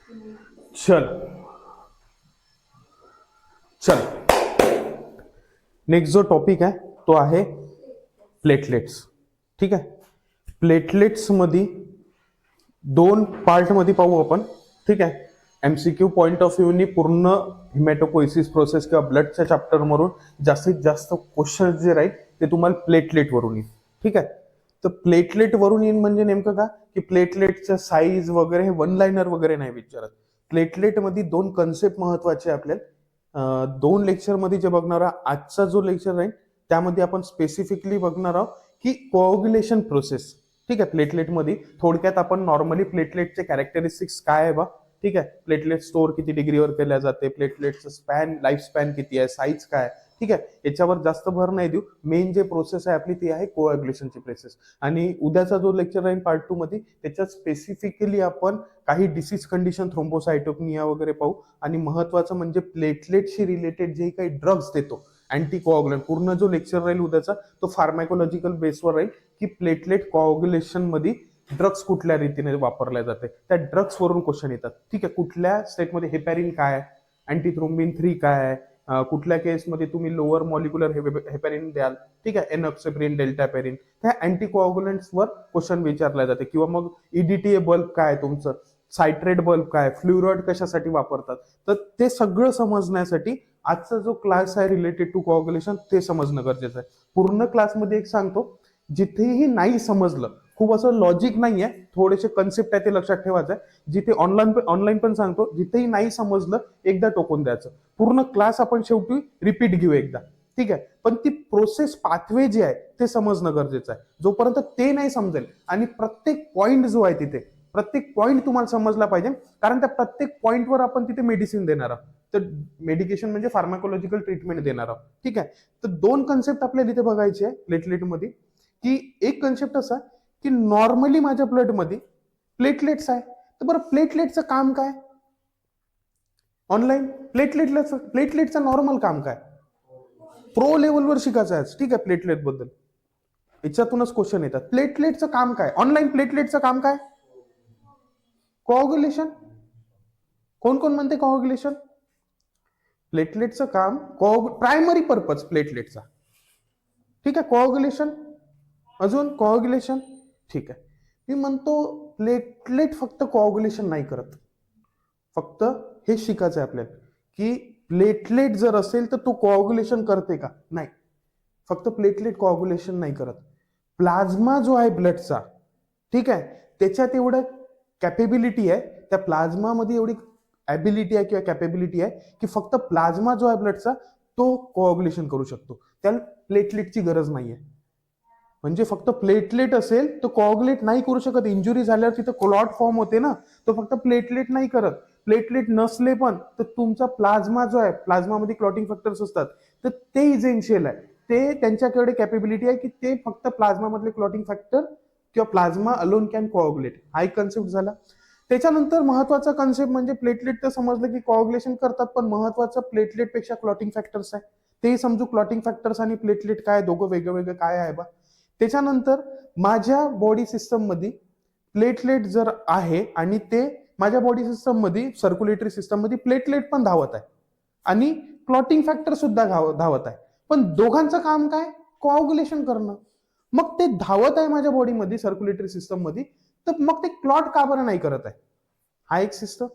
चल चल नेक्स्ट जो टॉपिक आहे तो आहे प्लेटलेट्स. ठीक आहे, प्लेटलेट्स मध्ये दोन पार्ट मध्ये पाहू आपण. ठीक आहे, एमसीक्यू पॉइंट ऑफ व्ह्यूनी पूर्ण हिमॅटोपोइसिस प्रोसेस किंवा ब्लडच्या चॅप्टर मधून जास्तीत जास्त क्वेश्चन जे राहील ते तुम्हाला प्लेटलेट वरून येईल. ठीक आहे, तर प्लेटलेट वरून येईल म्हणजे नेमकं का की प्लेटलेटचं साईज वगैरे हे वन लाईनर वगैरे नाही विचारत. प्लेटलेट मध्ये दोन कन्सेप्ट महत्वाचे आपल्याला दोन लेक्चर मध्ये जे बघणार आहोत. आजचा जो लेक्चर राहील त्यामध्ये आपण स्पेसिफिकली बघणार आहोत की कोऑग्युलेशन प्रोसेस. ठीक आहे, प्लेटलेट मध्ये थोडक्यात आपण नॉर्मली प्लेटलेटचे कॅरेक्टरिस्टिक्स काय आहे बा. ठीक आहे, प्लेटलेट स्टोअर किती डिग्रीवर केल्या जाते, प्लेटलेटचं स्पॅन लाईफ स्पॅन किती आहे, साईज काय. ठीक आहे, याच्यावर जास्त भर नाही देऊ. मेन जे प्रोसेस आहे आपली ती आहे कोऑग्युलेशनची प्रोसेस. आणि उद्याचा जो लेक्चर राहील पार्ट 2 मध्ये त्याच्यात स्पेसिफिकली आपण काही डिसीज कंडिशन थ्रोम्बोसायटोपिनिया वगैरे पाहू. आणि महत्वाचं म्हणजे प्लेटलेटशी रिलेटेड जे काही ड्रग्स देतो अँटी कोऑग्युलंट. पूर्ण जो लेक्चर राहील उद्याचा तो फार्मॅकोलॉजिकल बेसवर राहील की प्लेटलेट कोऑग्युलेशन मध्ये ड्रग्स कुठल्या रीतीने वापरल्या जाते, त्या ड्रग्स वरून क्वेश्चन येतात. ठीक आहे, कुठल्या स्टेटमध्ये हेपॅरिन काय, अँटीथ्रोम्बिन 3 काय आहे, कुठल्या केसमध्ये तुम्ही लोअर मॉलिक्युलर हेपॅरिन द्याल. ठीक आहे, एनऑक्सिप्रिन, डेल्टापेरिन, त्या अँटी कोऑग्युलंट्सवर क्वेश्चन विचारले जाते. किंवा मग ईडीटीए बल्ब काय तुमचं, सायट्रेट बल्ब काय, फ्लुरॉइड कशासाठी वापरतात. तर ते सगळं समजण्यासाठी आजचा जो क्लास आहे रिलेटेड टू कोऑग्युलेशन ते समजणं गरजेचं आहे. पूर्ण क्लासमध्ये एक सांगतो, जिथेही नाही समजलं, खूप असं लॉजिक नाही आहे, थोडेसे कन्सेप्ट आहे ते लक्षात ठेवायचं आहे. जिथे ऑनलाईन पण सांगतो, जिथेही नाही समजलं एकदा टोकून द्यायचं. पूर्ण क्लास आपण शेवटी रिपीट घेऊ एकदा. ठीक आहे, पण ती प्रोसेस पाथवे जे आहे ते समजणं गरजेचं आहे. जोपर्यंत ते नाही समजेल आणि प्रत्येक पॉइंट जो आहे तिथे प्रत्येक पॉइंट तुम्हाला समजला पाहिजे, कारण त्या प्रत्येक पॉइंटवर आपण तिथे मेडिसिन देणार आहोत. तर मेडिकेशन म्हणजे फार्माकोलॉजिकल ट्रीटमेंट देणार आहोत. ठीक आहे, तर दोन कन्सेप्ट आपल्याला इथे बघायचे आहे प्लेटलेटमध्ये. की एक कन्सेप्ट असा की नॉर्मली माझ्या ब्लडमध्ये प्लेटलेट्स आहे. तर बरं प्लेटलेटचं काम काय, ऑनलाईन प्लेटलेटचं नॉर्मल काम काय, प्रो लेवलवर शिकायचं आहे. ठीक आहे, प्लेटलेट बद्दल याच्यातूनच क्वेश्चन येतात. प्लेटलेटचं काम काय ऑनलाईन, प्लेटलेटचं काम काय, कोऑग्युलेशन. कोण कोण म्हणते कोऑग्युलेशन. प्लेटलेटचं काम प्रायमरी पर्पज प्लेटलेटचा. ठीक आहे, कोऑग्युलेशन. अजून कोऑग्युलेशन. ठीक आहे, मी म्हणतो प्लेटलेट फक्त कोऑग्युलेशन नाही करत. फक्त हे शिकायचं आहे आपल्याला की प्लेटलेट जर असेल तर तो कोऑग्युलेशन करते का, नाही. फक्त प्लेटलेट कोऑग्युलेशन नाही करत. प्लाझ्मा जो आहे ब्लडचा, ठीक आहे, त्याच्यात एवढं कॅपेबिलिटी आहे, त्या प्लाझ्मामध्ये एवढी ॲबिलिटी आहे किंवा कॅपेबिलिटी आहे की फक्त प्लाझ्मा जो आहे ब्लडचा तो कोऑग्युलेशन करू शकतो. त्याला प्लेटलेटची गरज नाहीये. म्हणजे फक्त प्लेटलेट असेल तर कोऑग्युलेट नाही करू शकत. इंजुरी झाल्यावर तिथं क्लॉट फॉर्म होते ना, तो फक्त प्लेटलेट नाही करत. प्लेटलेट नसले पण तर तुमचा प्लाझ्मा जो आहे, प्लाझ्मामध्ये क्लॉटिंग फॅक्टर्स असतात, तर ते इसेन्शियल आहे. ते त्यांच्याकडे कॅपेबिलिटी आहे की ते फक्त प्लाझ्मा मधले क्लॉटिंग फॅक्टर किंवा प्लाझ्मा अलोन कॅन कोऑग्युलेट. हा एक कन्सेप्ट झाला. त्याच्यानंतर महत्वाचा कन्सेप्ट म्हणजे प्लेटलेट तर समजलं की कोऑग्युलेशन करतात, पण महत्वाचं प्लेटलेट पेक्षा क्लॉटिंग फॅक्टर्स आहे. ते समजू, क्लॉटिंग फॅक्टर्स आणि प्लेटलेट काय, दोघं वेगळं वेगळं काय आहे बा. त्याच्यानंतर माझ्या बॉडी सिस्टम मध्ये प्लेटलेट जर आहे आणि ते माझ्या बॉडी सिस्टम मध्ये सर्क्युलेटरी सिस्टम मध्ये प्लेटलेट पण धावत आहे आणि क्लॉटिंग फॅक्टर सुद्धा धावत आहे, पण दोघांचं काम काय, कोऑग्युलेशन करणं. मग ते धावत आहे माझ्या बॉडीमध्ये सर्क्युलेटरी सिस्टम मध्ये, तर मग ते क्लॉट का बरं नाही करत आहे. हा एक सिस्टम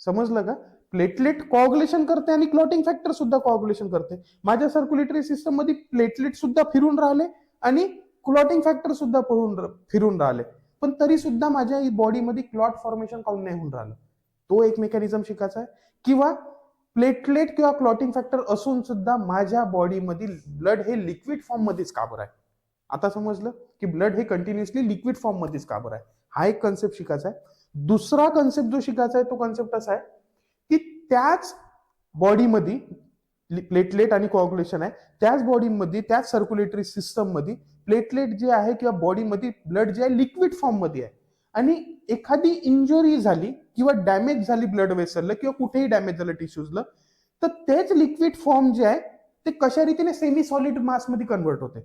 समजलं का. प्लेटलेट कोऑग्युलेशन करते आणि क्लॉटिंग फॅक्टर सुद्धा कोऑग्युलेशन करते. माझ्या सर्क्युलेटरी सिस्टम मध्ये प्लेटलेट सुद्धा फिरून राहिले आणि क्लॉटिंग फॅक्टर सुद्धा फिरून राहिले, पण तरी सुद्धा माझ्या बॉडीमध्ये क्लॉट फॉर्मेशन काऊन नाही होऊन राहिलं. तो एक मेकॅनिझम शिकायचा आहे. किंवा प्लेटलेट किंवा क्लॉटिंग फॅक्टर असून सुद्धा माझ्या बॉडीमध्ये ब्लड हे लिक्विड फॉर्म मध्येच का बरं आहे. आता समजलं की ब्लड हे कंटिन्युअसली लिक्विड फॉर्म मध्येच का बरं आहे. हा एक कन्सेप्ट शिकायचा आहे. दुसरा कन्सेप्ट जो शिकायचा आहे तो कन्सेप्ट असा आहे की त्याच बॉडीमध्ये प्लेटलेट आणि कोऑग्युलेशन आहे, त्याच बॉडीमध्ये त्याच सर्क्युलेटरी सिस्टम मध्ये प्लेटलेट जे आहे किंवा बॉडीमध्ये ब्लड जे आहे लिक्विड फॉर्म मध्ये आहे, आणि एखादी इंजुरी झाली किंवा डॅमेज झाली ब्लड वेसलला किंवा कुठेही डॅमेज झालं टिश्यूजला, तर तेच लिक्विड फॉर्म जे आहे ते कशा रीतीने सेमी सॉलिड मास मध्ये कन्वर्ट होते.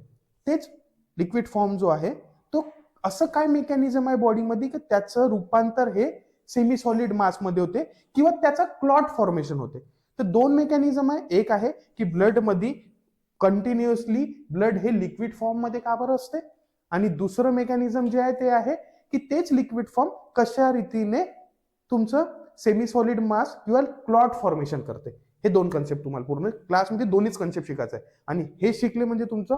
तेच लिक्विड फॉर्म जो आहे तो असं काय मेकॅनिझम आहे बॉडीमध्ये की त्याचं रूपांतर हे सेमी सॉलिड मास मध्ये होते किंवा त्याचा क्लॉट फॉर्मेशन होते. तर दोन मेकॅनिझम आहे. एक आहे की ब्लड मध्ये कंटिन्युअसली ब्लड हे लिक्विड फॉर्म मध्ये का बरं असते, आणि दुसरं मेकॅनिझम जे आहे ते आहे की तेच लिक्विड फॉर्म कशा रीतीने तुमचं सेमी सॉलिड मास किंवा क्लॉट फॉर्मेशन करते. हे दोन कन्सेप्ट तुम्हाला पूर्ण क्लासमध्ये दोन्हीच कन्सेप्ट शिकायचं आहे, आणि हे शिकले म्हणजे तुमचं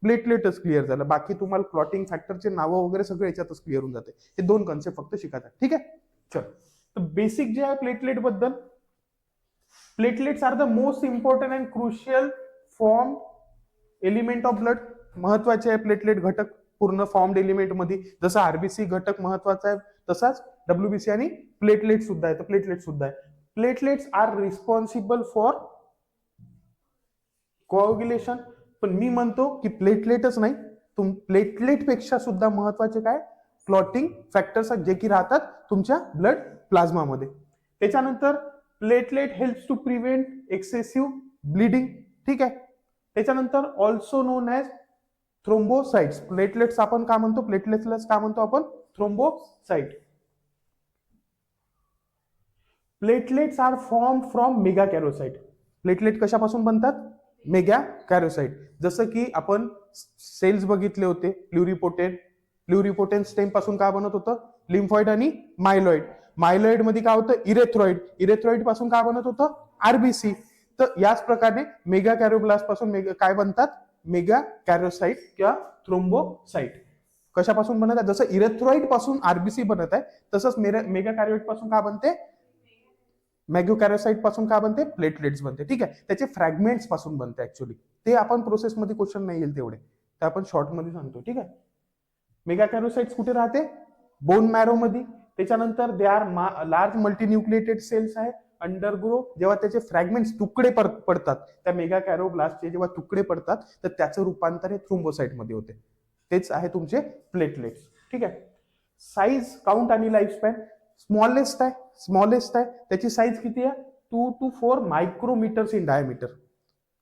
प्लेटलेटच क्लिअर झालं. बाकी तुम्हाला क्लॉटिंग फॅक्टरचे नावं वगैरे सगळे याच्यातच क्लिअर होऊन जाते. हे दोन कन्सेप्ट फक्त शिकायचं आहे. ठीक आहे, चल. तर बेसिक जे आहे प्लेटलेट बद्दल, platelets are the most important and crucial form element of blood. महत्वाचे आहे प्लेटलेट घटक पूर्ण फॉर्म्ड एलिमेंट मध्ये. जसं आरबीसी घटक महत्वाचा आहे तसाच डब्ल्यूबीसी आणि प्लेटलेट सुद्धा आहे. तर प्लेटलेट सुद्धा आहे. Platelets are responsible for coagulation. पण मी म्हणतो की प्लेटलेटच नाही, प्लेटलेट पेक्षा सुद्धा महत्वाचे काय क्लॉटिंग फॅक्टर्स जे की राहतात तुमच्या ब्लड प्लाझ्मामध्ये. त्याच्यानंतर platelet helps to prevent excessive bleeding. ठीक आहे. त्याच्यानंतर also known as thrombocytes. Platelets आपण का म्हणतो, प्लेटलेट्सलाच का म्हणतो आपण thrombocyte. Platelets are form from megakaryocyte. Platelet कशापासून बनतात, मेगा कॅरोसाइट. जसं की आपण सेल्स बघितले होते प्लुरिपोटेंट. प्लुरिपोटेंट स्टेम पासून काय बनत होतं, लिम्फॉइड आणि मायलॉइड. मायलॉइड मध्ये काय होतं, इरेथ्रॉइड. इरेथ्रॉइड पासून काय बनत होतं, आरबीसी. तर याच प्रकारे मेगा कॅरोब्लास्ट पासून काय बनतात, मेगा कॅरोसाइट किंवा थ्रोम्बोसाइट. कशापासून बनत आहे, जसं इरेथ्रॉइड पासून आरबीसी बनत आहे तसंच मेगा कॅरोइड पासून काय बनते, मॅग्योकॅरोसाइट पासून काय बनते, प्लेटलेट्स बनते. ठीक आहे. त्याचे फ्रॅगमेंट्स पासून बनते ऍक्च्युअली. ते आपण प्रोसेसमध्ये क्वेश्चन नाही येईल तेवढे, ते आपण शॉर्ट मध्ये सांगतो. ठीक आहे. मेगाकॅरोसाइट्स कुठे राहते, बोन मॅरो मध्ये. त्याच्यानंतर they are large multinucleated cells आहे. अंडरग्रो जेव्हा त्याचे फ्रॅगमेंट्स तुकडे पडतात, त्या मेगा कॅरोब्लास्टचे जेव्हा तुकडे पडतात तर त्याचं रूपांतर हे थ्रोम्बोसाइट मध्ये होते. तेच आहे तुमचे प्लेटलेट्स. ठीक आहे. साईज, काउंट आणि लाईफ स्पॅन. स्मॉलेस्ट आहे. त्याची साईज किती आहे, 2 to 4 मायक्रोमीटर्स इन डायमीटर.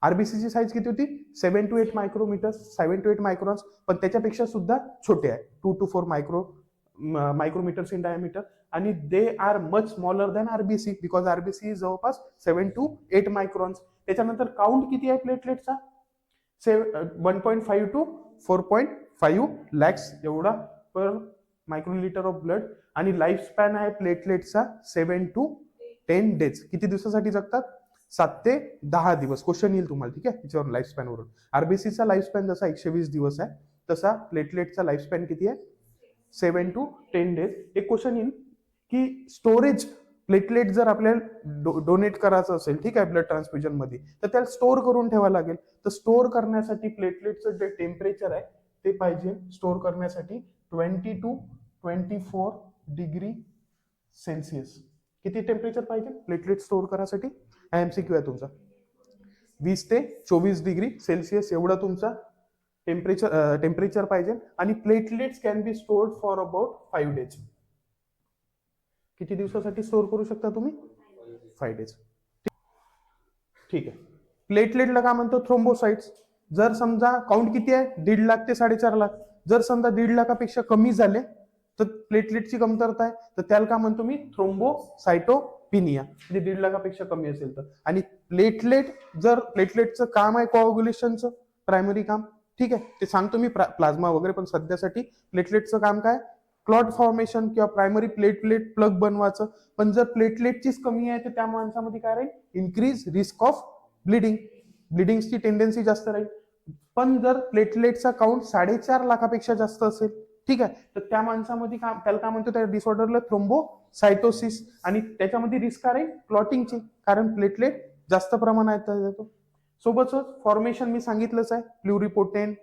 आरबीसीची साईज किती होती, 7 to 8 मायक्रोमीटर्स, 7 to 8 मायक्रॉन्स. पण त्याच्यापेक्षा सुद्धा छोटे आहे, 2 to 4 मायक्रोमीटर्स इन डायमीटर. आणि they are much smaller than RBC because RBC जवळपास 7 to 8 मायक्रॉन्स. त्याच्यानंतर काउंट किती आहे प्लेटलेटचा, 1.5 to 4.5 लॅक्स एवढा पर मायक्रोलिटर ऑफ ब्लड. आणि लाईफ स्पॅन आहे प्लेटलेटचा 7 to 10 डेज. किती दिवसासाठी जगतात, 7 ते 10 दिवस. क्वेश्चन येईल तुम्हाला. ठीक आहे, त्याच्यावर लाईफ स्पॅन वरून. आरबीसीचा लाईफ स्पॅन जसा 120 दिवस आहे तसा प्लेटलेटचा लाईफ स्पॅन किती आहे, 7 to 10 डेज. एक क्वेश्चन येईल की स्टोरेज, प्लेटलेट जर आपल्याला डोनेट करायचं असेल, ठीक आहे, ब्लड ट्रान्सफ्युजन मध्ये, तर त्याला स्टोअर करून ठेवावं लागेल. तर स्टोअर करण्यासाठी प्लेटलेटचं जे टेम्परेचर आहे ते पाहिजे स्टोअर करण्यासाठी 20 to 24 डिग्री सेल्सिअस. किती टेम्परेचर पाहिजे प्लेटलेट स्टोअर करायसाठी, एमसीक्यू आहे तुमचा. 20 ते 24 डिग्री सेल्सिअस एवढा तुमचा टेम्परेचर पाहिजे. आणि platelets can be stored for about 5 days. किती दिवसासाठी स्टोअर करू शकता तुम्ही, 5 डेज. ठीक आहे. प्लेटलेटला काय म्हणतो, थ्रोम्बोसाइट्स. जर समजा काउंट किती आहे, 1.5 लाख ते 4.5 लाख. जर समजा 1.5 लाखापेक्षा कमी झाले तर प्लेटलेटची कमतरता आहे, तर त्याला काय म्हणतो मी, थ्रोम्बोसाइटोपिनिया. म्हणजे 1.5 लाखापेक्षा कमी असेल तर. आणि प्लेटलेटचं काम आहे कोऑग्युलेशनचं प्रायमरी काम. ठीक आहे, ते सांगतो मी प्लाझ्मा वगैरे. पण सध्यासाठी प्लेटलेटचं काम काय, क्लॉट फॉर्मेशन किंवा प्रायमरी प्लेटलेट प्लग बनवायचं. पण जर प्लेटलेटचीच कमी आहे तर त्या माणसामध्ये काय राहील, इन्क्रीज रिस्क ऑफ ब्लिडिंगची टेंडन्सी जास्त राहील. पण जर प्लेटलेटचा काउंट 4.5 लाखापेक्षा जास्त असेल, ठीक आहे, तर त्या माणसामध्ये त्याला काय म्हणतो, त्या डिसऑर्डरला थ्रोम्बोसाइटोसिस. आणि त्याच्यामध्ये रिस्क आहे क्लॉटिंगची, कारण प्लेटलेट जास्त प्रमाणात येतो. सोबतच फॉर्मेशन मी सांगितलंच आहे, प्लुरिपोटेंट,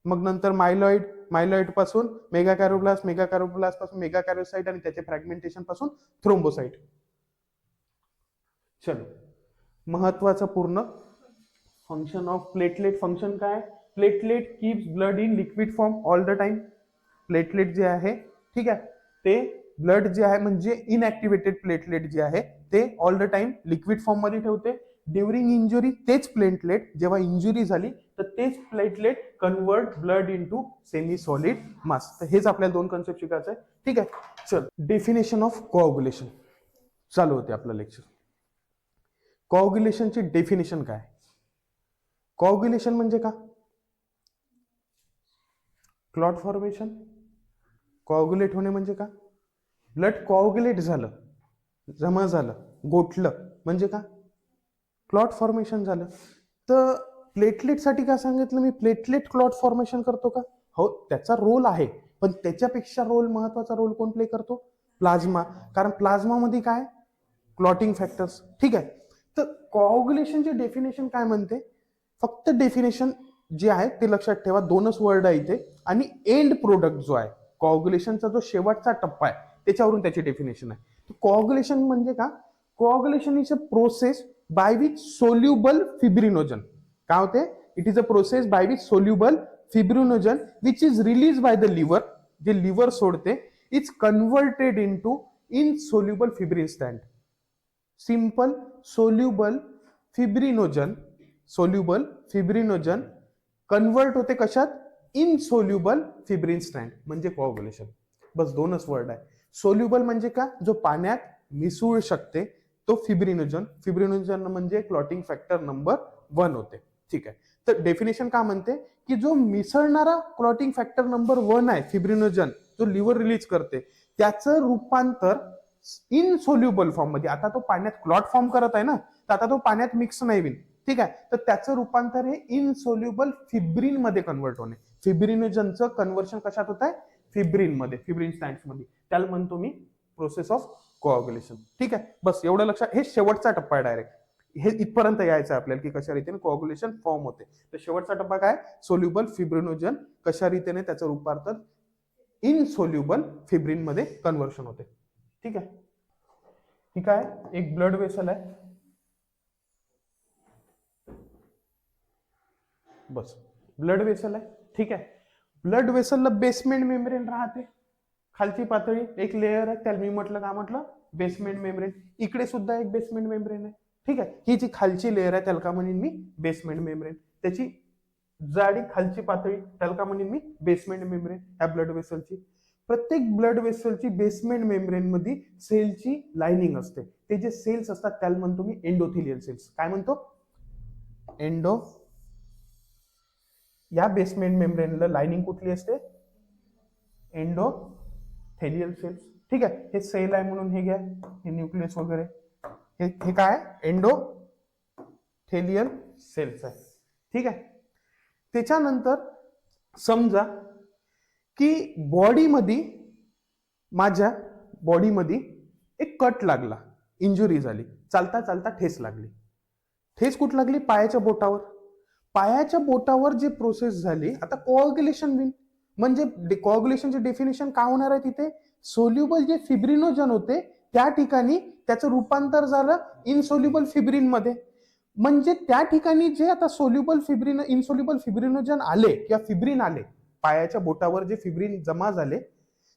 मग नंतर मायलॉइड पासून मेगा कॅरोब्लास्ट पासून मेगा कॅरोसाइट, आणि त्याचे फ्रॅगमेंटेशन पासून थ्रोम्बोसाइट. चलो, महत्वाचं पूर्ण फंक्शन ऑफ प्लेटलेट. फंक्शन काय, platelet keeps blood in liquid form all the time. Platelet जे आहे, ठीक आहे, ते ब्लड जे आहे म्हणजे इनएक्टिवेटेड प्लेटलेट जे आहे ते all the time liquid form मध्ये ठेवते. ड्युरिंग इंजुरी तेच प्लेटलेट जेव्हा इंजुरी झाली तर तेच platelet convert blood into semi solid मास. तर हेच आपल्याला दोन कन्सेप्ट शिकायचं आहे. ठीक आहे, चल डेफिनेशन ऑफ कोऑग्युलेशन चालू होते आपलं लेक्चर. कोऑग्युलेशनची डेफिनेशन काय? कोऑग्युलेशन म्हणजे का? Clot formation. कोऑग्युलेट होणे म्हणजे का? ब्लड कोऑग्युलेट झालं, जमा झालं, गोठलं म्हणजे का? क्लॉट फॉर्मेशन झालं. तर प्लेटलेटसाठी काय सांगितलं मी? प्लेटलेट क्लॉट फॉर्मेशन करतो का? हो, त्याचा रोल आहे, पण त्याच्यापेक्षा महत्वाचा रोल कोण प्ले करतो? प्लाझ्मा. कारण प्लाझ्मामध्ये काय? Clotting factors. ठीक आहे. तर कोऑग्युलेशनची डेफिनेशन काय म्हणते? फक्त डेफिनेशन जे आहे ते लक्षात ठेवा, दोनच वर्ड आहे इथे, आणि एंड प्रोडक्ट जो आहे कोऑग्युलेशनचा जो शेवटचा टप्पा आहे त्याच्यावरून त्याची डेफिनेशन आहे. कोऑग्युलेशन म्हणजे का? Coagulation is a process by which soluble fibrinogen. काय होते? It is a process by which soluble fibrinogen which is release by the liver, जे लिव्हर सोडते, is converted into insoluble fibrin strand. Simple soluble fibrinogen, soluble fibrinogen convert होते कशात? Insoluble fibrin stand म्हणजे कोऑग्युलेशन. बस दोनच word आहे. Soluble म्हणजे का? जो पाण्यात मिसळू शकते तो फिब्रिनोजन. फिब्रिनोजन म्हणजे क्लॉटिंग फॅक्टर नंबर 1 होते. ठीक आहे. तर डेफिनेशन काय म्हणते की जो मिसळणारा क्लॉटिंग फॅक्टर नंबर 1 आहे फिब्रिनोजन, जो लिव्हर रिलीज करते, त्याचं रूपांतर इनसोल्युबल फॉर्म मध्ये, आता तो पाण्यात क्लॉट फॉर्म करत आहे ना, तर आता तो पाण्यात मिक्स नाही होईल. ठीक आहे. तर त्याचं रूपांतर हे इनसोल्युबल फिब्रिन मध्ये कन्वर्ट होणे. फिब्रिनोजनचं कन्व्हर्शन कशात होत आहे? फिब्रिन मध्ये, फिब्रिन स्टॅन्ड्स मध्ये. त्याला म्हणतो मी प्रोसेस ऑफ कोऑग्युलेशन. ठीक आहे. बस एवढं लक्षात. हे शेवटचा टप्पा आहे डायरेक्ट. हे इथपर्यंत यायचं आपल्याला की कशा रीतीने कोऑग्युलेशन फॉर्म होते. तर शेवटचा टप्पा काय? सोल्युबल फिब्रिनोजन कशा रीतीने त्याचं रूपांतर इनसोल्युबल फिब्रिन मध्ये कन्व्हर्शन होते. ठीक आहे. ठीक आहे. एक ब्लड वेसल आहे, बस ब्लड वेसल आहे. ठीक आहे. ब्लड वेसलला बेसमेंट मेम्ब्रेन राहते, खालची पातळी एक लेअर आहे, त्याला मी म्हटलं काय म्हटलं? Basement membrane. इकडे सुद्धा एक बेसमेंट मेम्ब्रेन आहे. ठीक आहे. ही जी खालची लेअर आहे त्याला का म्हणेन मी? Basement membrane. त्याची जाडी खालची पातळी त्याला का म्हणेन मी? Basement membrane. ह्या ब्लड वेसलची, प्रत्येक ब्लड वेसलची बेसमेंट मेम्ब्रेन मध्ये सेलची लाइनिंग असते. ते जे सेल्स असतात त्याला म्हणतो मी एंडोथेलियल सेल्स. काय म्हणतो? एंडो. या बेसमेंट मेम्ब्रेनला लाइनिंग कुठली असते? Endothelial cells. ठीक आहे. हे सेल आहे म्हणून हे घ्या, हे न्यूक्लियस वगैरे, हे काय? एंडोथेलियल सेल्स आहे. ठीक आहे. त्याच्यानंतर समजा की बॉडीमध्ये, माझ्या बॉडीमध्ये एक कट लागला, इंजुरी झाली, चालता चालता ठेस लागली. ठेस कुठं लागली? पायाच्या बोटावर. पायाच्या बोटावर जे प्रोसेस झाली, आता कोऑग्युलेशन होईल. म्हणजे कोऑग्युलेशनचे डेफिनेशन काय होणार आहे तिथे? सोल्युबल जे फिब्रिनोजन होते त्या ठिकाणी त्याचं रूपांतर झालं इनसोल्युबल फिब्रिन मध्ये. म्हणजे त्या ठिकाणी जे आता सोल्युबल फिब्रिन, इनसोल्युबल फिब्रिनोजन आले किंवा फिब्रिन आले, पायाच्या बोटावर जे फिब्रिन जमा झाले,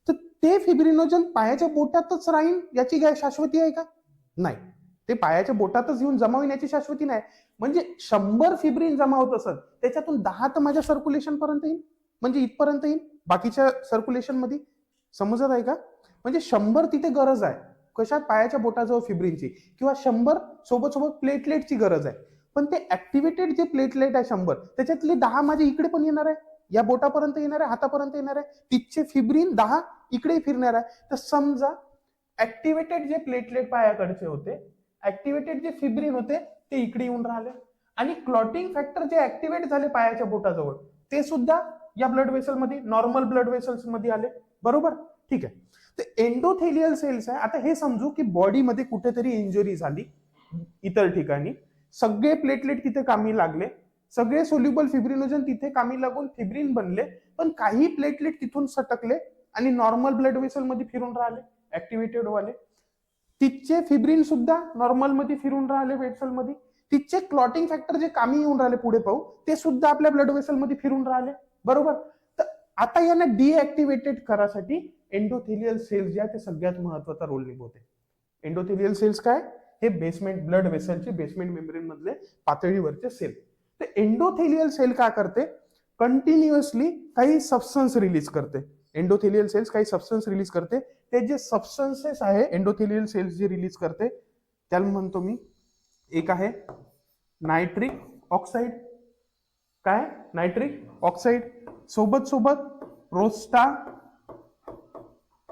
तर ते फिब्रिनोजन पायाच्या बोटातच राहील याची काय शाश्वती आहे का? नाही. ते पायाच्या बोटातच येऊन जमा होईल याची शाश्वती नाही. म्हणजे 100 फिब्रिन जमा होत असत, त्याच्यातून 10 तर माझ्या सर्क्युलेशन पर्यंत येईल, म्हणजे इथपर्यंत येईल बाकीच्या सर्क्युलेशन मध्ये. समजत आहे का? म्हणजे 100 तिथे गरज आहे कशात? पायाच्या बोटाजवळ फिब्रिनची, किंवा 100 सोबत सोबत प्लेटलेटची गरज आहे. पण ते ऍक्टिव्हेटेड जे प्लेटलेट आहे 100, त्याच्यातले 10 माझे इकडे पण येणार आहे, या बोटापर्यंत येणार आहे, हातापर्यंत येणार आहे. तिथचे फिब्रिन 10 इकडे फिरणार आहे. तर समजा ऍक्टिव्हेटेड जे प्लेटलेट पायाकडचे होते, ऍक्टिव्हेटेड जे फिब्रिन होते ते इकडे येऊन राहिले, आणि क्लॉटिंग फॅक्टर जे ऍक्टिव्हेट झाले पायाच्या बोटाजवळ ते सुद्धा या ब्लड वेसल मध्ये, नॉर्मल ब्लड वेसल्स मध्ये आले. बरोबर? ठीक आहे. तर एंडोथेलियल सेल्स आहे. आता हे समजू की बॉडीमध्ये कुठेतरी इंजुरी झाली इतर ठिकाणी, सगळे प्लेटलेट तिथे कामी लागले, सगळे सोल्युबल फिब्रिनोजन तिथे कामी लागून फिब्रिन बनले, पण काही प्लेटलेट तिथून सटकले आणि नॉर्मल ब्लड वेसल मध्ये फिरून राहिले ऍक्टिव्हेटेड वाले. तिथचे फिब्रिन सुद्धा नॉर्मल मध्ये फिरून राहिले वेसल मध्ये. तिथचे क्लॉटिंग फॅक्टर जे कामी येऊन राहिले पुढे पाहू, ते सुद्धा आपल्या ब्लड वेसल मध्ये फिरून राहिले. बरोबर? तर आता यांना डिऍक्टिव्हेटेड करासाठी एंडोथेलियल सेल्स जे आहे ते सगळ्यात महत्वाचा रोल निभवते. एंडोथेलियल सेल्स काय? हे बेसमेंट ब्लड वेसलचे बेसमेंट मेम्ब्रेन मधले पातळीवरचे सेल. तर एंडोथेलियल सेल काय करते, कंटिन्युअसली काही सबस्टन्स रिलीज करते. एंडोथेलियल सेल्स काही सबस्टन्स रिलीज करते. ते जे सबस्टन्सेस आहे एंडोथेलियल सेल्स जे रिलीज करते त्याला म्हणतो मी, एक आहे नायट्रिक ऑक्साईड. काय, नायट्रिक ऑक्साईड. सोबत सोबत प्रोस्टा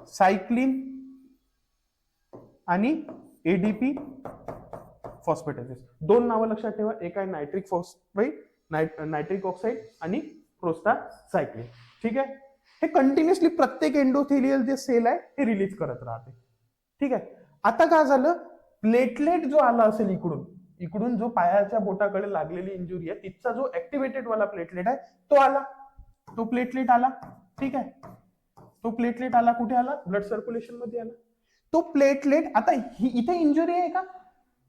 सायक्लिन आणि एडीपी फॉस्फेटेसेस. दोन नावं लक्षात ठेवा, एक आहे नायट्रिक फॉस्फेट, नायट्रिक ऑक्साईड आणि प्रोस्टा सायक्लिन. ठीक आहे. हे कंटिन्युअसली प्रत्येक एंडोथेलियल जे सेल आहे हे रिलीज करत राहते. ठीक आहे. आता काय झालं, प्लेटलेट जो आला असेल इकडून, इकडून जो पायाच्या बोटाकडे लागलेली इंजुरी आहे तिथचा जो ऍक्टिव्हेटेड वाला प्लेटलेट आहे तो आला, तो प्लेटलेट आला. ठीक आहे. तो प्लेटलेट आला, कुठे आला, ब्लड सर्क्युलेशन मध्ये आला. तो प्लेटलेट आता इथे इंजुरी आहे का,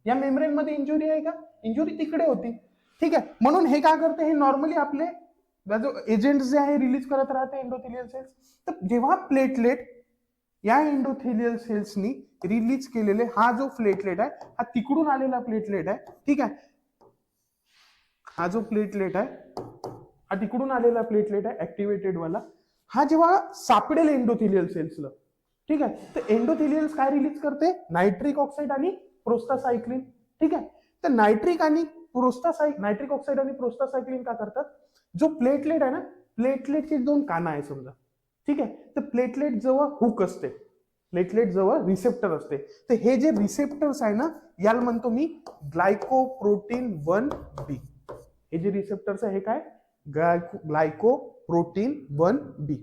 या मेम्ब्रेन मध्ये इंजुरी आहे का, इंजुरी तिकडे होती. ठीक आहे. म्हणून हे काय करते, हे नॉर्मली आपले जो एजंट जे आहे रिलीज करत राहते एंडोथेलियल सेल्स. तर जेव्हा प्लेटलेट या एंडोथेलियल सेल्सनी रिलीज केलेले हा जो प्लेटलेट आहे हा तिकडून आलेला प्लेटलेट आहे. ठीक आहे. हा जो प्लेटलेट आहे हा तिकडून आलेला प्लेटलेट आहे ऍक्टिव्हेटेड वाला. हा जेव्हा सापडेल एंडोथेलियल सेल्सला, ठीक आहे, तर एंडोथेलियल्स काय रिलीज करते, नायट्रिक ऑक्साईड आणि प्रोस्टासायक्लिन. ठीक आहे. तर नायट्रिक ऑक्साईड आणि प्रोस्टासायक्लिन काय करतात, जो प्लेटलेट आहे ना, प्लेटलेटचे दोन काना आहे समजा. ठीक आहे. तर प्लेटलेट जवळ हुक असते, प्लेटलेट जवळ रिसेप्टर असते. तर हे जे रिसेप्टर्स आहे ना याला म्हणतो मी ग्लायकोप्रोटीन 1B. हे जे रिसेप्टर्स आहे हे काय, ग्लायकोप्रोटीन 1B.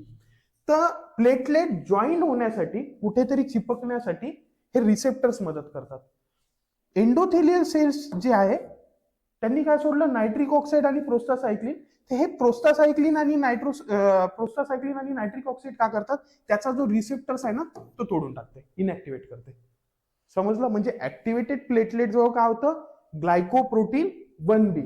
तर प्लेटलेट जॉईन होण्यासाठी, कुठेतरी चिपकण्यासाठी हे रिसेप्टर्स मदत करतात. एंडोथेलियल सेल्स जे आहे त्यांनी काय सोडलं, नायट्रिक ऑक्साईड आणि प्रोस्टासायक्लिन. हे प्रोस्टासायक्लिन आणि नायट्रिक ऑक्साईड काय करतात, त्याचा जो रिसेप्टर्स आहे ना तो तोडून टाकते, इनऍक्टिव्हेट करते. समजलं. म्हणजे ऍक्टिव्हेटेड प्लेटलेट जवळ काय होतं, ग्लायकोप्रोटीन 1B.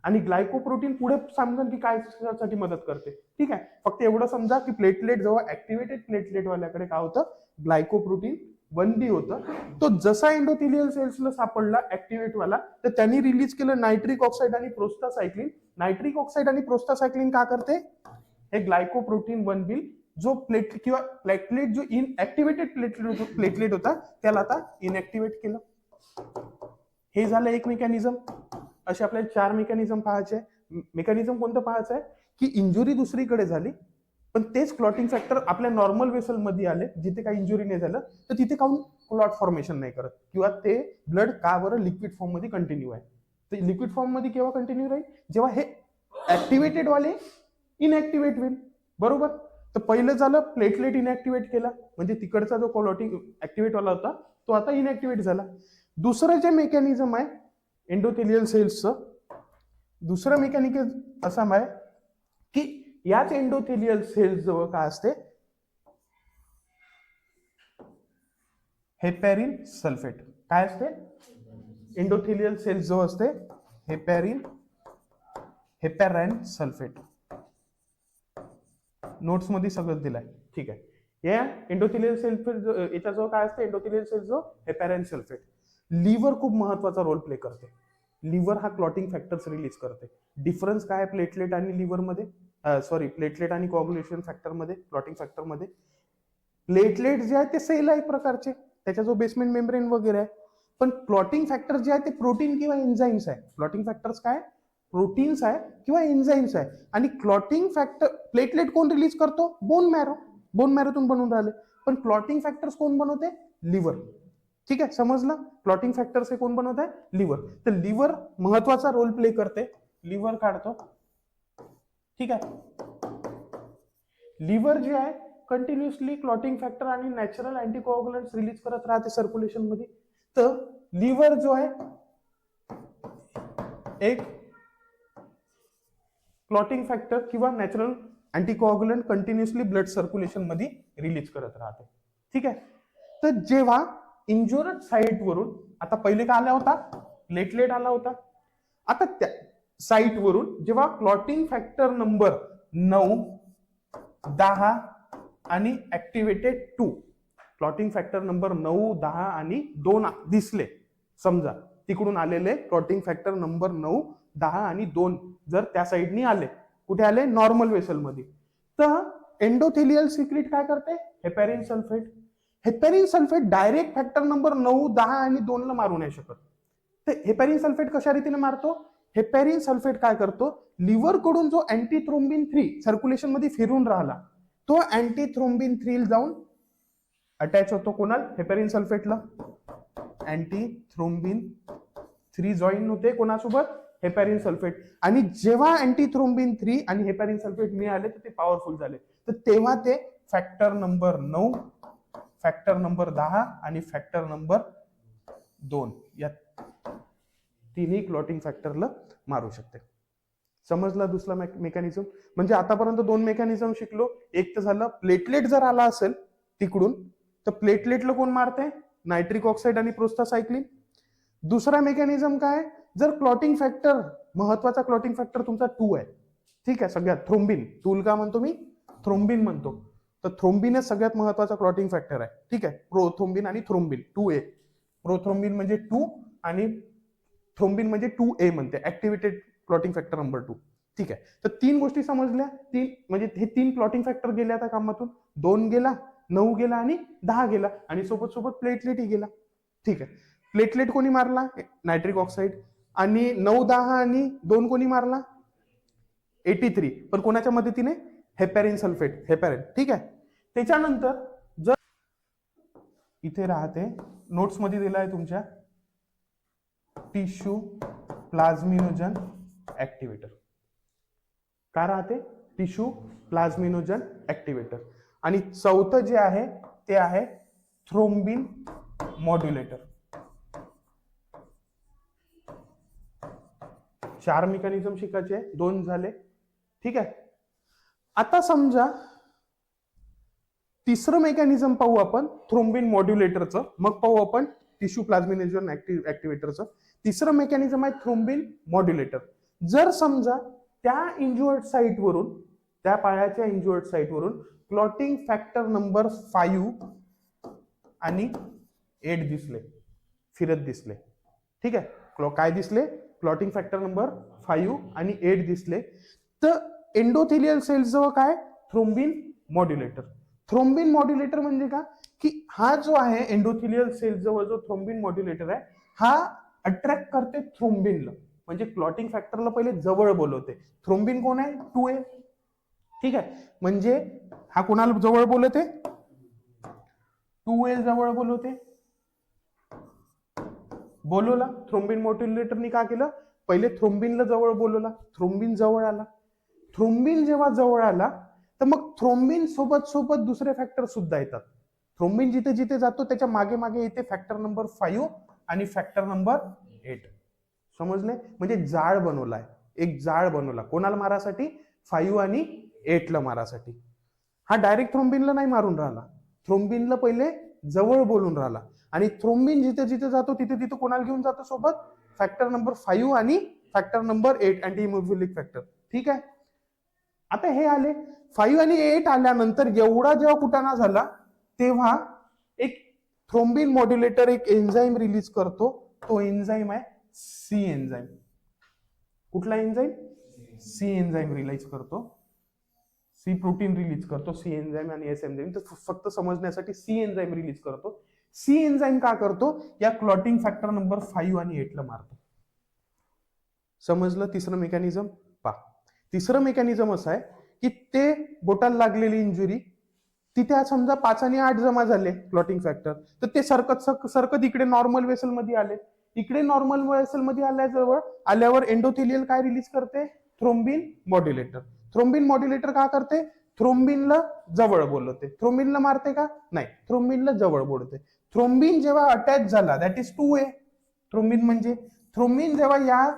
आणि ग्लायकोप्रोटीन पुढे समजा की काय साठी मदत करते. ठीक आहे. फक्त एवढं समजा की प्लेटलेट जवळ ऍक्टिव्हेटेड प्लेटलेट वाल्याकडे काय होतं, ग्लायकोप्रोटीन 1B होतं. तो जसा एंडोथेलियल सेल्सला सापडला ऍक्टिव्हेट वाला, तर त्यांनी रिलीज केलं नायट्रिक ऑक्साईड आणि प्रोस्टासायक्लिन. नायट्रिक ऑक्साईड आणि प्रोस्टासायक्लिन काय करते, हे ग्लायकोप्रोटीन 1B जो प्लेटलेट जो इनऍक्टिव्हेटेड प्लेटलेट होता त्याला आता इनऍक्टिव्हेट केलं. हे झालं एक मेकॅनिझम. असे आपल्याला 4 मेकॅनिझम पाहायचे. मेकॅनिझम कोणतं पाहायचं आहे की इंजुरी दुसरीकडे झाली पण तेच क्लॉटिंग फॅक्टर आपल्या नॉर्मल वेसल मध्ये आले, जिथे काही इंजुरी नाही झालं तर तिथे काऊन क्लॉट फॉर्मेशन नाही करत, किंवा ते ब्लड का बरं लिक्विड फॉर्म मध्ये कंटिन्यू आहे. तर लिक्विड फॉर्म मध्ये केव्हा कंटिन्यू राहील, जेव्हा हे ऍक्टिव्हेटेड वाले इनऍक्टिव्हेट होईल. बरोबर. तर पहिलं झालं प्लेटलेट इनऍक्टिव्हेट केला, म्हणजे तिकडचा जो क्लॉटिंग ऍक्टिव्हेट वाला होता तो आता इनऍक्टिव्हेट झाला. दुसरं जे मेकॅनिझम आहे एंडोथेलियल सेल्सचं, दुसरं मेकॅनिझम असं आहे की याच एंडोथेलियल सेल्स जवळ काय असते, हेपॅरिन सल्फेट. काय असते, एंडोथेलियल सेल्स जवळ असते हेपॅराइन सल्फेट. नोट्स मध्ये सगळं दिलंय. ठीक आहे. या एंडोथेलियल सल्फेट याच्याजवळ काय असते, एंडोथेलियल सेल्स जवळ हेपॅराइन सल्फेट. लिव्हर खूप महत्वाचा रोल प्ले करते. लिव्हर हा क्लॉटिंग फॅक्टर्स रिलीज करते. डिफरन्स काय प्लेटलेट आणि लिव्हर मध्ये, प्लेटलेट आणि कोअग्युलेशन फॅक्टर मध्ये, क्लॉटिंग फॅक्टर मध्ये. प्लेटलेट जे आहे ते सेल आहे एक प्रकारचे, त्याचा जो बेसमेंट मेम्ब्रेन वगैरे आहे. पण क्लॉटिंग फॅक्टर जे आहे ते प्रोटीन किंवा एन्झाईम्स आहे. क्लॉटिंग फॅक्टर्स काय, प्रोटीन्स आहे किंवा एन्झाईम्स आहे. आणि क्लॉटिंग फॅक्टर प्लेटलेट कोण रिलीज करतो, बोन मॅरो. बोन मॅरोतून बनून राहिले. पण क्लॉटिंग फॅक्टर्स कोण बनवते, लिव्हर. ठीक आहे. समजलं. क्लॉटिंग फॅक्टर्स हे कोण बनवत आहे, लिव्हर. तर लिव्हर महत्वाचा रोल प्ले करते. लिव्हर काढतो. ठीक आहे. लिव्हर जे आहे कंटिन्युअसली क्लॉटिंग फॅक्टर आणि नॅचरल अँटीकोअग्युलंट्स रिलीज करत राहते सर्क्युलेशन मध्ये. तर लिव्हर जो आहे एक क्लॉटिंग फॅक्टर किंवा नॅचरल अँटीकोअग्युलंट कंटिन्युअसली ब्लड सर्क्युलेशन मध्ये रिलीज करत राहते. ठीक आहे. तर जेव्हा इंजुर्ड साईट वरून, आता पहिले काय आला होता, प्लेटलेट आला होता. आता त्या साईट वरून जेव्हा क्लॉटिंग फॅक्टर नंबर 9, 10 आणि ऍक्टिव्हेटेड 2, क्लॉटिंग फॅक्टर नंबर 9, 10 आणि 2 दिसले, समजा तिकडून आलेले क्लॉटिंग फॅक्टर नंबर 9, 10 आणि 2 जर त्या साईडनी आले, कुठे आले? नॉर्मल वेसल मध्ये, तर एंडोथेलियल सिक्रेट काय करते? Heparin sulphate. Heparin sulphate direct factor number 9, 10 आणि 2 ला मारू नाही शकत. तर हेपॅरिन सल्फेट कशा रीतीने मारतो? हेपॅरिन सल्फेट काय करतो? लिव्हर कडून जो अँटीथ्रोम्बिन 3 सर्क्युलेशन मध्ये फिरून राहिला, तो अँटीथ्रोम्बिन 3 जाऊन अटॅच होतो कोणाला? हेपॅरिन सल्फेटला. अँटीथ्रोम्बिन 3 जॉईन होते कोणासोबत? हेपॅरिन सल्फेट. आणि जेव्हा अँटीथ्रोम्बिन 3 आणि हेपॅरिन सल्फेट मिळाले तर ते पॉवरफुल झाले, तर तेव्हा ते फॅक्टर नंबर 9, फॅक्टर नंबर 10 आणि फॅक्टर नंबर 2 या तिन्ही क्लॉटिंग फॅक्टरला मारू शकते. समजला दुसरा मेकॅनिझम? म्हणजे आतापर्यंत 2 मेकॅनिझम शिकलो. एक तर झालं प्लेटलेट जर आला असेल तिकडून, तर प्लेटलेटला कोण मारते? नायट्रिक ऑक्साईड आणि प्रोस्टासायक्लिन. दुसरा मेकॅनिझम काय? जर क्लॉटिंग फॅक्टर, महत्वाचा क्लॉटिंग फॅक्टर तुमचा 2 आहे, ठीक आहे, सगळ्यात थ्रोम्बिन, टूल का म्हणतो मी? थ्रोम्बिन म्हणतो. तर थ्रोम्बिनच सगळ्यात महत्वाचा क्लॉटिंग फॅक्टर आहे, ठीक आहे. प्रोथ्रोम्बिन आणि थ्रोम्बिन 2A. प्रोथ्रोम्बिन म्हणजे 2 आणि थ्रोम्बिन म्हणजे 2A म्हणते, ऍक्टिव्हेटेड क्लॉटिंग फॅक्टर नंबर 2. ठीक आहे. तर 3 गोष्टी समजल्या. 3 म्हणजे हे 3 क्लॉटिंग फॅक्टर गेले आता कामातून. 2 गेला, 9 गेला आणि 10 गेला, आणि सोबत सोबत प्लेटलेटही गेला. ठीक आहे. प्लेटलेट कोणी मारला? Nitric oxide. आणि 9, 10 आणि 2 कोणी मारला? 83. पण कोणाच्या मदतीने? हेपॅरिन सल्फेट, हेपॅरिन. ठीक आहे. त्याच्यानंतर जर इथे राहते, नोट्स मध्ये दिला आहे तुमच्या, टिश्यू प्लाझ्मिनोजन ऍक्टिव्हेटर. काय राहते? Tissue plasminogen activator. आणि चौथं जे आहे ते आहे थ्रोम्बिन मॉड्युलेटर. 4 मेकॅनिझम शिकायचे, 2 झाले. ठीक आहे. आता समजा तिसरं मेकॅनिझम पाहू आपण थ्रोम्बिन मॉड्युलेटरचं, मग पाहू आपण टिश्यू प्लाझ्मिनोजन ऍक्टिव्हेटरचं. तिसरं मेकॅनिझम आहे थ्रोम्बिन मॉड्युलेटर. जर समजा त्या इंज्युअर्ड साईटवरून, त्या पायाच्या इंज्युअर्ड साईटवरून क्लॉटिंग फॅक्टर नंबर 5 आणि 8 दिसले, फिरत दिसले. ठीक आहे. काय दिसले? क्लॉटिंग फॅक्टर नंबर 5 आणि 8 दिसले, तर एंडोथेलियल सेल्स जवळ काय? Thrombin modulator. थ्रोम्बिन मॉड्युलेटर म्हणजे का? की हा जो आहे एंडोथेलियल सेल्स जवळ जो थ्रोम्बिन मॉड्युलेटर आहे, हा अट्रॅक्ट करते थ्रोम्बिनला, म्हणजे क्लॉटिंग फॅक्टरला पहिले जवळ बोलवते. थ्रोम्बिन कोण आहे? 2A. ठीक आहे. म्हणजे हा कोणाला जवळ बोलवते? 2A जवळ बोलवते. बोलवला थ्रोम्बिन मॉड्युलेटरनी. का केलं? पहिले थ्रोम्बिनला जवळ बोलवला, थ्रोम्बिन जवळ आला. थ्रोम्बिन जेव्हा जवळ आला, तर मग थ्रोम्बिन सोबत सोबत दुसरे फॅक्टर सुद्धा येतात. थ्रोम्बिन जिथे जिथे जातो त्याच्या मागे मागे येते फॅक्टर नंबर 5 आणि फॅक्टर नंबर 8. समजले? म्हणजे जाळ बनवलाय, एक जाळ बनवला कोणाला मारासाठी? 5 आणि 8 ला मारासाठी. हा डायरेक्ट थ्रोम्बिनला नाही मारून राहिला, थ्रोम्बिनला पहिले जवळ बोलून राहिला. आणि थ्रोम्बिन जिथे जिथे जातो तिथे तिथे कोणाला घेऊन जातो सोबत? फॅक्टर नंबर 5 आणि factor number 8, anti haemophilic factor. ठीक आहे. आता हे आले 5 आणि 8 आल्यानंतर एवढा जेव्हा कुटाणा झाला, तेव्हा एक थ्रोम्बिन मॉड्युलेटर एक एन्झाईम रिलीज करतो. तो एन्झाईम आहे सी एन्झाईम. कुठला एन्झाईम? सी एन्झाईम रिलीज करतो. सी प्रोटीन रिलीज करतो, सी एन्झाईम आणि एस एन्झाईम. तर फक्त समजण्यासाठी सी एन्झाईम रिलीज करतो. सी एन्झाईम का करतो? या क्लॉटिंग फॅक्टर नंबर 5 आणि 8 ला मारतो. समजलं तिसरं मेकॅनिझम? पहा, तिसरं मेकॅनिझम असं आहे की ते बोटाला लागलेली इंजुरी, तिथे समजा 5 आणि 8 जमा झाले क्लॉटिंग फॅक्टर, तर ते सरकत इकडे नॉर्मल वेसल मध्ये आले. इकडे नॉर्मल वेसल मध्ये आल्यावर एंडोथेलियल काय रिलीज करते? Thrombin modulator. थ्रोम्बिन मॉड्युलेटर का करते? थ्रोम्बिनला जवळ बोलवते. थ्रोम्बिनला मारते का? नाही, थ्रोम्बिनला जवळ बोलवते. थ्रोम्बिन जेव्हा अटॅच झाला, दॅट इज 2A. थ्रोम्बिन म्हणजे थ्रोम्बिन जेव्हा या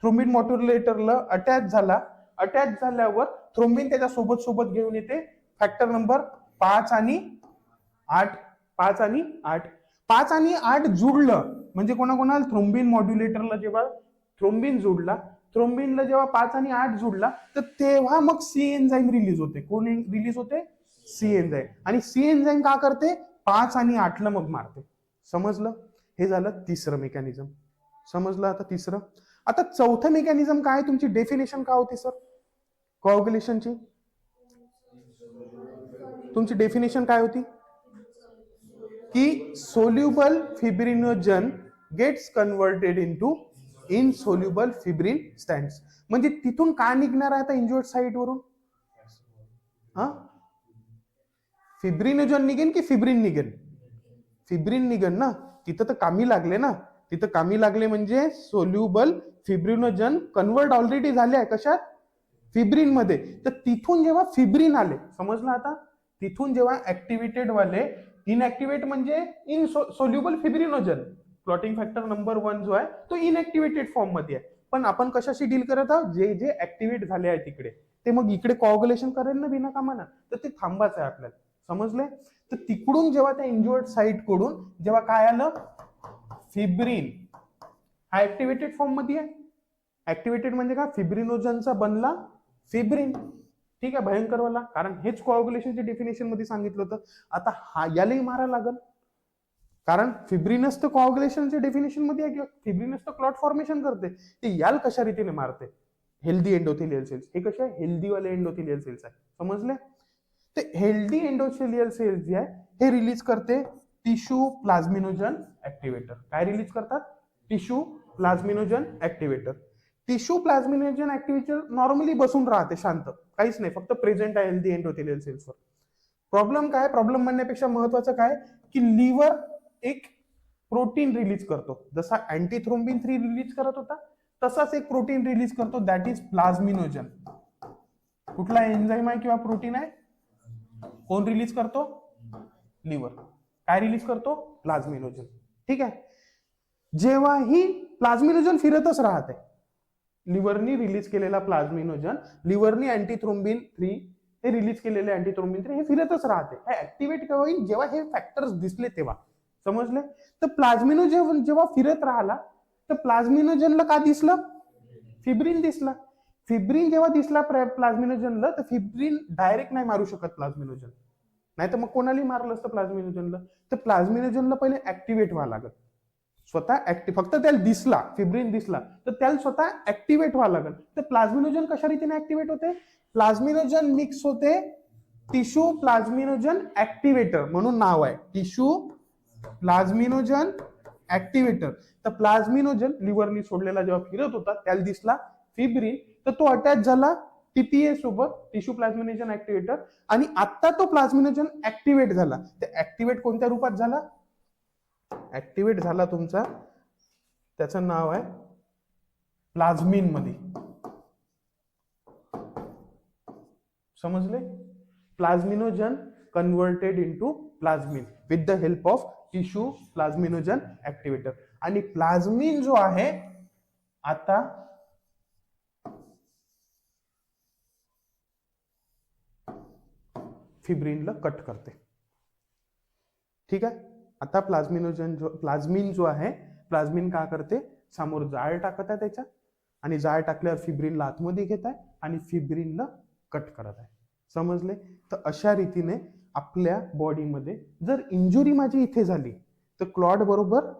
थ्रोम्बिन मॉड्युलेटरला अटॅच झाला, अटॅच झाल्यावर थ्रोम्बिन त्याच्या सोबत सोबत घेऊन येते फॅक्टर नंबर 5 आणि 8. 5 आणि 8, 5 आणि 8 जुडलं म्हणजे कोणाकोणाला? थ्रोम्बिन मॉड्युलेटरला जेव्हा थ्रोम्बिन जुडला, थ्रोम्बिनला जेव्हा 5 आणि 8 जुडला, तर तेव्हा मग सी एन्झाईम रिलीज होते. कोण रिलीज होते? C enzyme. आणि सी एन्झाईम का करते? 5 आणि 8 ला मग मारते. समजलं? हे झालं तिसरं मेकॅनिझम. समजलं आता तिसरं. आता चौथं मेकॅनिझम काय, तुमची डेफिनेशन काय होती सर कोऑग्युलेशनची? तुमची डेफिनेशन काय होती की soluble fibrinogen gets converted into insoluble fibrin strands. म्हणजे तिथून काय निघणार आहे आता इंज्युअर्ड साईट वरून? फिब्रिनोजन निघेन की फिब्रिन निघेन? फिब्रिन निघेन ना. तिथं तर कामी लागले ना, तिथं कामी लागले म्हणजे सोल्युबल फिब्रिनोजन कन्वर्ट ऑलरेडी झाले आहे कशात? फिब्रिन मध्ये. तर तिथून जेव्हा फिब्रिन आले, समजलं आता, तिथून जेव्हा ऍक्टिव्हेटेड वाले इनऍक्टिव्हेट म्हणजे in soluble fibrinogen, clotting factor number 1 जो आहे तो इनऍक्टिव्हेटेड फॉर्म मध्ये आहे. पण आपण कशाशी डील करत आहोत? जे जे ऍक्टिव्हेट झाले आहे तिकडे ते मग इकडे कोऑग्युलेशन करेल ना बिना कामाना, तर ते थांबायचं आहे आपल्याला. समजले? तर तिकडून जेव्हा त्या इंज्युअर्ड साईट कडून जेव्हा काय आलं, फिब्रिन हा ऍक्टिव्हेटेड फॉर्म मध्ये आहे. ऍक्टिव्हेटेड म्हणजे काय? फिब्रिनोजनचा बनला फिब्रिन. ठीक आहे, भयंकरवाला, कारण हेच कोऑग्युलेशनच्या डेफिनेशन मध्ये सांगितलं होतं. आता हा यालाही मारा लागल, कारण फिब्रिनस तर कोऑग्युलेशनच्या डेफिनेशन मध्ये आहे, फिब्रिनस तर क्लॉट फॉर्मेशन करते, ते याल कशा रीतीने मारते? Healthy endothelial cells. हे कसे आहे? हेल्दी वाले एंडोथेलियल सेल्स आहे. समजले? ते हेल्दी एंडोथेलियल सेल्स जे आहे हे रिलीज करते टिश्यू प्लाझ्मिनोजन ऍक्टिव्हेटर. काय रिलीज करतात? Tissue plasminogen ऍक्टिव्हेटर. Tissue plasminogen ऍक्टिव्हेटर normally बसून राहते शांत, काहीच नाही, फक्त प्रेझेंट आहे हेल्दी एंडोथेलियल सेल्सवर. प्रॉब्लेम काय? प्रॉब्लेम म्हणण्यापेक्षा महत्वाचं काय की लिव्हर एक प्रोटीन रिलीज करतो, जसा अँटीथ्रोम्बिन 3 रिलीज करत होता तसाच एक प्रोटीन रिलीज करतो, दॅट इज प्लाझ्मिनोजन. कुठला एन्झाईम आहे किंवा प्रोटीन आहे? कोण रिलीज करतो? लिव्हर. काय रिलीज करतो? प्लाझ्मिनोजन. ठीक आहे. जेव्हा ही प्लाझ्मिनोजन फिरतच राहते, लिव्हरनी रिलीज केलेला प्लाझ्मिनोजन, लिव्हरनी अँटीथ्रोम्बिन 3 हे रिलीज केलेले अँटीथ्रोम्बिन 3 हे फिरतच राहते. हे ऍक्टिव्हेट केव्हा होईल? जेव्हा हे फॅक्टर्स दिसले तेव्हा. समजले? तर प्लाझ्मिनोजन जेव्हा फिरत राहिला तर प्लाझ्मिनोजनला काय दिसलं? फिब्रिन दिसला. फिब्रिन जेव्हा दिसला प्लाझ्मिनोजनला, तर फिब्रिन डायरेक्ट नाही मारू शकत प्लाझ्मिनोजन, नाही तर मग कोणालाही मारलं असतं प्लाझ्मिनोजनला. तर प्लाझ्मिनोजनला पहिले ऍक्टिव्हेट व्हावं लागत. स्वतः फक्त त्याला दिसला, फिब्रिन दिसला, तर त्याला स्वतः ऍक्टिव्हेट व्हावं लागेल. तर प्लाझ्मिनोजन कशा रीतीने ऍक्टिव्हेट होते? प्लाझ्मिनोजन मिक्स होते टिश्यू प्लाझ्मिनोजन ऍक्टिव्हेटर म्हणून नाव आहे, टिश्यू प्लाझ्मिनोजन ऍक्टिव्हेटर. तर प्लाझ्मिनोजन लिव्हरनी सोडलेला जेव्हा फिरत होता त्याला दिसला फिब्रिन, तर तो अटॅच झाला टीपीए सोबत, टिश्यू प्लाझ्मिनोजन ऍक्टिव्हेटर. आणि आता तो प्लाझ्मिनोजन ऍक्टिव्हेट झाला. ते ऍक्टिव्हेट कोणत्या रूपात झाला? ऍक्टिव्हेट झाला तुमचा, त्याचं नाव आहे प्लाझ्मिन मध्ये. समजले? Plasminogen converted into plasmin with the help of tissue plasminogen activator. आणि प्लाझ्मिन जो आहे आता फिब्रिनला कट करते. ठीक आहे. आता प्लाझ्मिन जो आहे, प्लाझ्मिन काय करते? समोर जाळ टाकत आहे त्याच्या, आणि जाळ टाकल्यावर फिब्रिनला आतमध्ये घेत आहे आणि फिब्रिनला कट करत आहे. समजले? तर अशा रीतीने आपल्या बॉडीमध्ये जर इंजुरी माझी इथे झाली तर क्लॉट बरोबर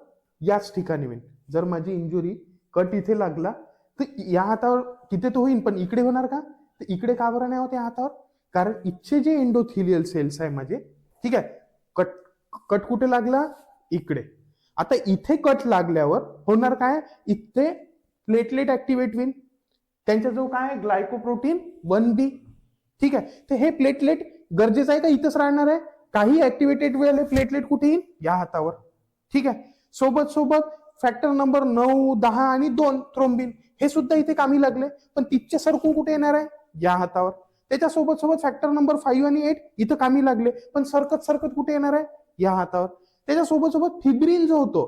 याच ठिकाणी होईल. जर माझी इंजुरी कट इथे लागला तर या हातावर तिथे तो होईल, पण इकडे होणार का? तर इकडे का बरं नाही होत या हातावर? कारण इथचे जे एंडोथेलियल सेल्स आहे माझे, ठीक आहे, कट कुठे लागला? इकडे. आता इथे कट लागल्यावर होणार काय? इथे प्लेटलेट ऍक्टिव्हेट होईल, त्यांच्याजवळ काय? Glycoprotein 1B. ठीक आहे. तर हे प्लेटलेट गरजेचं आहे का इथंच राहणार आहे? काही ऍक्टिव्हेटेड वेळेला प्लेटलेट कुठे येईल? या हातावर. ठीक आहे. सोबत फॅक्टर नंबर 9, 10 आणि 2 थ्रोम्बिन हे सुद्धा इथे कामी लागले, पण तिथचे सरकून कुठे येणार आहे? या हातावर. त्याच्यासोबत फॅक्टर नंबर 5 आणि 8 इथं कामी लागले, पण सरकत कुठे येणार आहे? या हातावर. त्याच्यासोबत फिब्रिन जो होतो,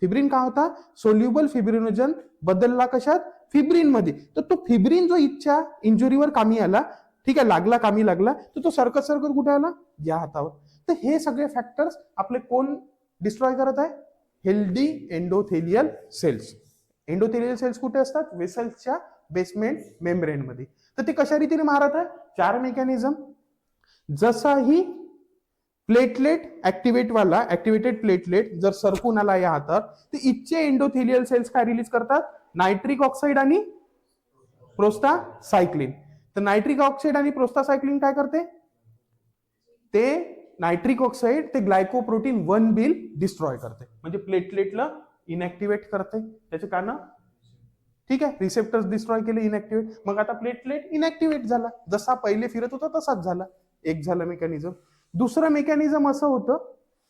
फिब्रिन काय होता? सोल्युबल फिब्रिनोजन बदलला कशात? फिब्रिन मध्ये. तर तो फिब्रिन जो इथच्या इंजुरीवर कामी आला, ठीक आहे, कामी लागला, तर तो सरकत कुठे आला? या हातावर. तर हे सगळे फॅक्टर्स आपले कोण डिस्ट्रॉय करत आहे? Healthy endothelial cells. Endothelial cells कुठे असतात? वेसल्सच्या बेसमेंट मेम्ब्रेन मध्ये. तर ते कशा रीतीने मारत आहे? 4 मेकॅनिझम. जसाही प्लेटलेट ऍक्टिव्हेटेड प्लेटलेट जर सरकून आला या हातात, तर इथचे एंडोथेलियल सेल्स काय रिलीज करतात, नायट्रिक ऑक्साईड आणि प्रोस्टासायक्लिन. तर नायट्रिक ऑक्साईड आणि प्रोस्टासायक्लिन काय करते, ते नायट्रिक ऑक्साईड ते ग्लायकोप्रोटीन 1 बिल डिस्ट्रॉय करते, म्हणजे प्लेटलेटला इनॅक्टिव्हेट करते. त्याचे कारण ठीक आहे, रिसेप्टर्स डिस्ट्रॉय केले, इनॅक्टिव्हेट. मग आता प्लेटलेट इनॅक्टिव्हेट झाला, जसा पहिले फिरत होता तसाच झाला. एक झालं मेकॅनिझम. दुसरं मेकॅनिझम असं होतं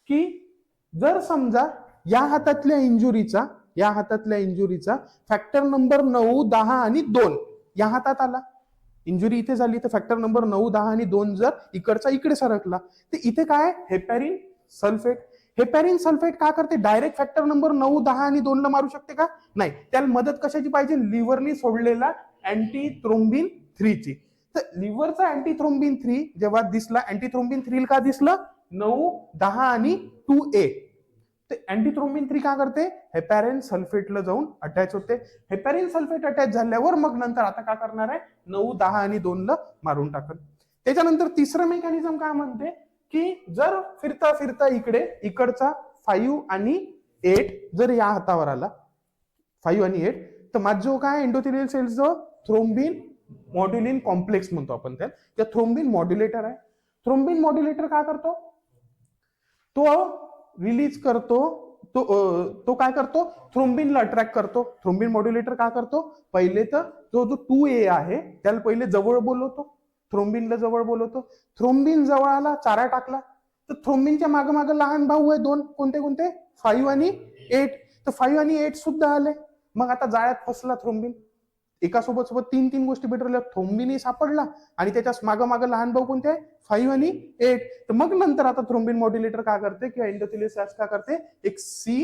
की जर समजा या हातातल्या इंजुरीचा फॅक्टर नंबर 9, 10 आणि 2 या हातात आला, इंजुरी इथे झाली, तर फॅक्टर नंबर 9, 10 आणि 2 जर इकडचा इकडे सरकला, तर इथे काय हेपॅरिन सल्फेट का करते, डायरेक्ट फॅक्टर नंबर 9, 10 आणि 2 ला मारू शकते का, नाही. त्याला मदत कशाची पाहिजे, लिव्हरनी सोडलेला अँटीथ्रोम्बिन 3 ची. तर लिव्हरचा अँटीथ्रोम्बिन 3 जेव्हा दिसला, अँटीथ्रोम्बिन 3 का दिसलं, 9, 10 आणि 2A. ते अँटीथ्रोम्बिन 3 का करते, हेपॅरिन सल्फेटला जाऊन अटॅच होते. हेपॅरिन सल्फेट अटॅच झाल्यावर मग नंतर आता काय करणार आहे, 9, 10 आणि 2 ला मारून टाकल. त्याच्यानंतर तिसरं मेकॅनिझम काय म्हणते की जर फिरता फिरता इकडचा 5 आणि 8 जर या हातावर आला, 5 आणि 8, तर माझं काय एंडोथेलियल सेल्स जो थ्रोम्बिन मॉड्युलिन कॉम्प्लेक्स म्हणतो आपण, त्या थ्रोम्बिन मॉड्युलेटर आहे. थ्रोम्बिन मॉड्युलेटर काय करतो, तो रिलीज करतो, तो काय करतो, थ्रोम्बिनला अट्रॅक्ट करतो. थ्रोम्बिन मॉड्युलेटर काय करतो, पहिले तर जो 2A आहे त्याला पहिले जवळ बोलवतो, थ्रोम्बिनला जवळ बोलवतो. थ्रोम्बिन जवळ आला, चारा टाकला, तर थ्रोम्बिनच्या मागे मागे लहान भाऊ आहे 2, कोणते 5 आणि 8. तर 5 आणि 8 सुद्धा आले. मग आता जाळ्यात फसला थ्रोम्बिन. एका सोबत 3 गोष्टी भेटल्या, थ्रोम्बिन सापडला आणि त्याच्या मागं लहान भाऊ कोणते, 5 आणि 8. तर मग नंतर आता थ्रोम्बिन मॉड्युलेटर काय करते, किंवा एंडोथेलियल सेल्स काय करते, एक C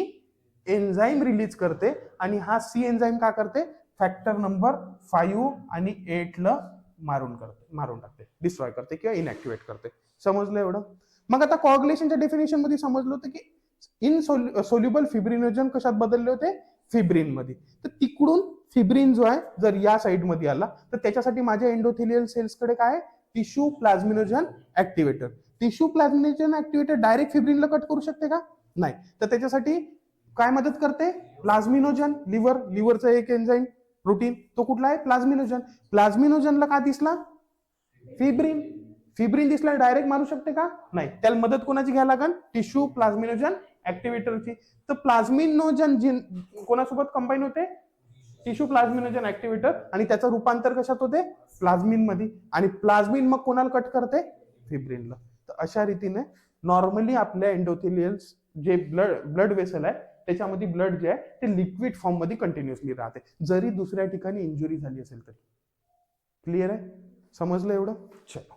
एन्झाईम रिलीज करते, आणि हा C एन्झाईम काय करते, फॅक्टर नंबर 5 आणि 8 ला मारून टाकते, डिस्ट्रॉय करते किंवा इनॅक्टिव्हेट करते. समजलं एवढं. मग आता कोऑग्युलेशनच्या डेफिनेशन मध्ये समजलं होतं की इन सोल्युबल फिब्रिनोजन कशात बदलले होते, फिब्रिन मध्ये. तर तिकडून फिब्रिन जो आहे जर या साइड मध्ये आला, तर त्याच्यासाठी माझ्या एंडोथेलियल सेल्स कडे काय, tissue plasminogen ऍक्टिव्हेटर. Tissue plasminogen ऍक्टिव्हेटर direct फिब्रिनला cut करू शकते का, नाही. तर त्याच्यासाठी काय मदत करते, प्लाझ्मिनोजन. लिव्हरचा एक एन्झाईम प्रोटीन, तो कुठला आहे, प्लाझ्मिनोजन. प्लाझ्मिनोजनला काय दिसला, फिब्रिन दिसला, डायरेक्ट मारू शकते का, नाही. त्याला मदत कोणाची घ्यायला लागेल, टिश्यू प्लाझ्मिनोजन ऍक्टिव्हेटरची. तर प्लाझ्मिनोजन कोणासोबत कंबाईन होते, टिश्यू प्लाझ्मिनोजन ऍक्टिव्हेटर, आणि त्याचं रूपांतर कशात होते, प्लाझ्मिन मध्ये. आणि प्लाझ्मिन मग कोणाला कट करते, फिब्रिनला. तर अशा रीतीने नॉर्मली आपल्या एंडोथेलियल्स जे ब्लड वेसल आहे त्याच्यामध्ये ब्लड जे आहे ते लिक्विड फॉर्म मध्ये कंटिन्युअसली राहते, जरी दुसऱ्या ठिकाणी इंजुरी झाली असेल तरी. क्लिअर आहे, समजलं एवढं, चलो.